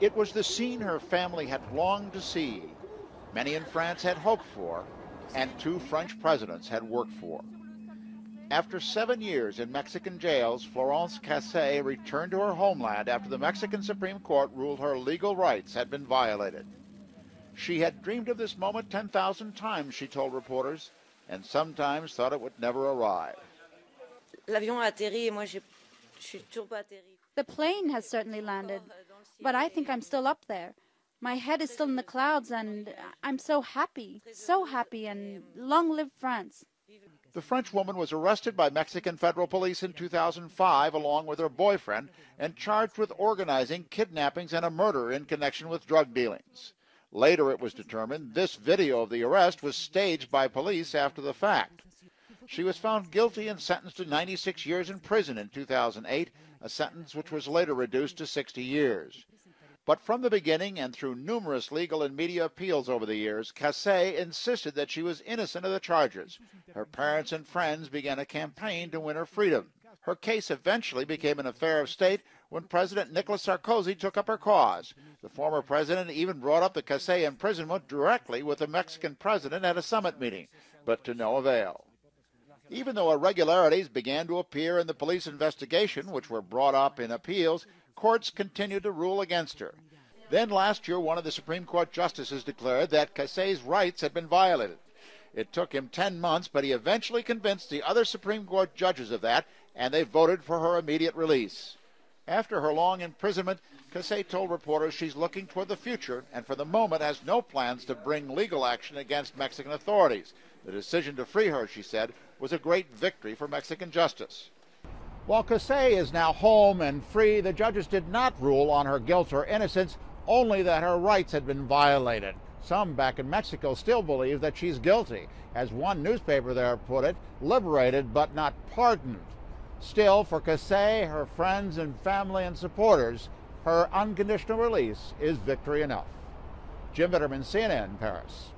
It was the scene her family had longed to see, many in France had hoped for, and two French presidents had worked for. After 7 years in Mexican jails, Florence Cassé returned to her homeland after the Mexican Supreme Court ruled her legal rights had been violated. She had dreamed of this moment 10,000 times, she told reporters, and sometimes thought it would never arrive. The plane has certainly landed, but I think I'm still up there. My head is still in the clouds, and I'm so happy, and long live France. The Frenchwoman was arrested by Mexican federal police in 2005 along with her boyfriend and charged with organizing kidnappings and a murder in connection with drug dealings. Later it was determined this video of the arrest was staged by police after the fact. She was found guilty and sentenced to 96 years in prison in 2008, a sentence which was later reduced to 60 years. But from the beginning and through numerous legal and media appeals over the years, Cassé insisted that she was innocent of the charges. Her parents and friends began a campaign to win her freedom. Her case eventually became an affair of state when President Nicolas Sarkozy took up her cause. The former president even brought up the Cassé imprisonment directly with the Mexican president at a summit meeting, but to no avail. Even though irregularities began to appear in the police investigation, which were brought up in appeals, courts continued to rule against her. Then last year, one of the Supreme Court justices declared that Cassé's rights had been violated. It took him 10 months, but he eventually convinced the other Supreme Court judges of that, and they voted for her immediate release. After her long imprisonment, Cassé told reporters she's looking toward the future and for the moment has no plans to bring legal action against Mexican authorities. The decision to free her, she said, was a great victory for Mexican justice. While Cassé is now home and free, the judges did not rule on her guilt or innocence, only that her rights had been violated. Some back in Mexico still believe that she's guilty. As one newspaper there put it, liberated but not pardoned. Still, for Cassé, her friends and family and supporters, her unconditional release is victory enough. Jim Bittermann, CNN, Paris.